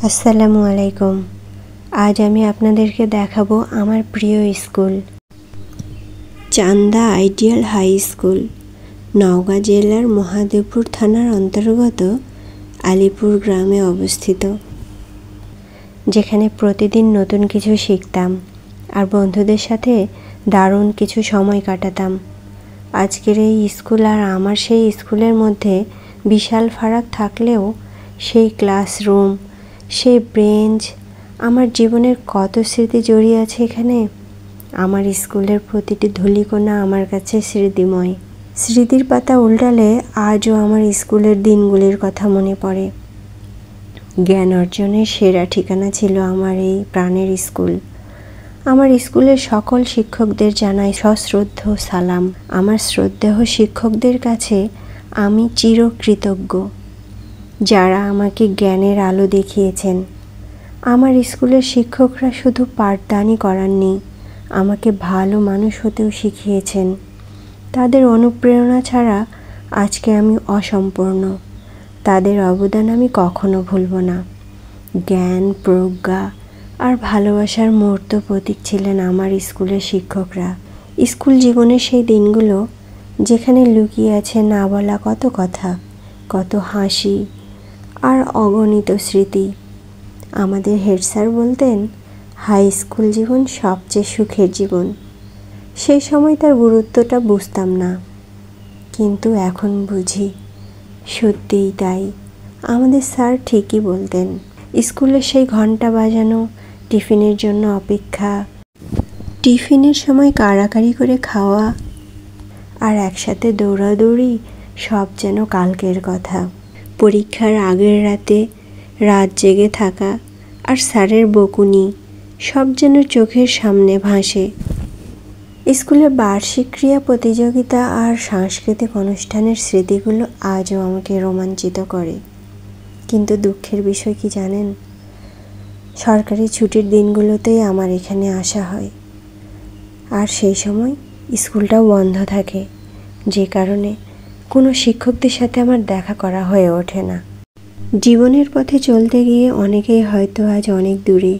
আসসালামু আলাইকুম। আজ আমি আপনাদেরকে দেখাবো আমার প্রিয় স্কুল, চান্দা আইডিয়াল হাই স্কুল, নওগাঁ জেলার মহাদেবপুর থানার অন্তর্গত আলিপুর গ্রামে অবস্থিত, যেখানে প্রতিদিন নতুন কিছু শিখতাম আর বন্ধুদের সাথে দারুণ কিছু সময় কাটাতাম। আজকের এই স্কুল আর আমার সেই স্কুলের মধ্যে বিশাল ফারাক থাকলেও সেই ক্লাসরুম, সেই বেঞ্চ, আমার জীবনের কত স্মৃতি জড়িয়ে আছে এখানে। আমার স্কুলের প্রতিটি ধূলিকণা আমার কাছে স্মৃতিময়। স্মৃতির পাতা উল্টালে আজও আমার স্কুলের দিনগুলির কথা মনে পড়ে। জ্ঞান অর্জনের সেরা ঠিকানা ছিল আমার এই প্রাণের স্কুল। আমার স্কুলের সকল শিক্ষকদের জানাই সশ্রদ্ধ সালাম। আমার শ্রদ্ধেয় শিক্ষকদের কাছে আমি চিরকৃতজ্ঞ, যারা আমাকে জ্ঞানের আলো দেখিয়েছেন। আমার স্কুলের শিক্ষকরা শুধু পাঠদানই করাননি, আমাকে ভালো মানুষ হতেও শিখিয়েছেন। তাদের অনুপ্রেরণা ছাড়া আজকে আমি অসম্পূর্ণ। তাদের অবদান আমি কখনো ভুলব না। জ্ঞান, প্রজ্ঞা আর ভালোবাসার মূর্ত প্রতীক ছিলেন আমার স্কুলের শিক্ষকরা। স্কুল জীবনের সেই দিনগুলো যেখানে লুকিয়ে আছে না বলা কত কথা, কত হাসি আর অগণিত স্মৃতি। আমাদের হেড স্যার বলতেন, হাই স্কুল জীবন সবচেয়ে সুখের জীবন। সেই সময় তার গুরুত্বটা বুঝতাম না, কিন্তু এখন বুঝি। সত্যিই তাই, আমাদের স্যার ঠিকই বলতেন। স্কুলের সেই ঘন্টা বাজানো, টিফিনের জন্য অপেক্ষা, টিফিনের সময় কাড়াকাড়ি করে খাওয়া আর একসাথে দৌড়াদৌড়ি, সব যেন কালকের কথা। পরীক্ষার আগের রাতে রাত জেগে থাকা আর স্যারের বকুনি, সব যেন চোখের সামনে ভাসে। স্কুলের বার্ষিক ক্রীড়া প্রতিযোগিতা আর সাংস্কৃতিক অনুষ্ঠানের স্মৃতিগুলো আজও আমাকে রোমাঞ্চিত করে। কিন্তু দুঃখের বিষয় কি জানেন? সরকারি ছুটির দিনগুলোতেই আমার এখানে আসা হয়, আর সেই সময় স্কুলটাও বন্ধ থাকে, যে কারণে কোনো শিক্ষকদের সাথে আমার দেখা করা হয়ে ওঠে না। জীবনের পথে চলতে গিয়ে অনেকেই হয়তো আজ অনেক দূরে,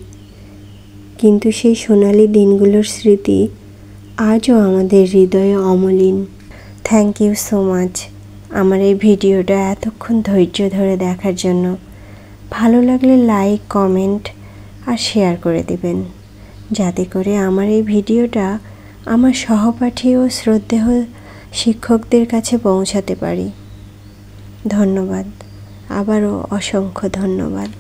কিন্তু সেই সোনালি দিনগুলোর স্মৃতি আজও আমাদের হৃদয়ে অমলিন। থ্যাংক ইউ সো মাচ আমার এই ভিডিওটা এতক্ষণ ধৈর্য ধরে দেখার জন্য। ভালো লাগলে লাইক, কমেন্ট আর শেয়ার করে দিবেন, যাতে করে আমার এই ভিডিওটা আমার সহপাঠী ও শ্রদ্ধেয় শিক্ষকদের কাছে পৌঁছাতে পারি। ধন্যবাদ, আবারও অসংখ্য ধন্যবাদ।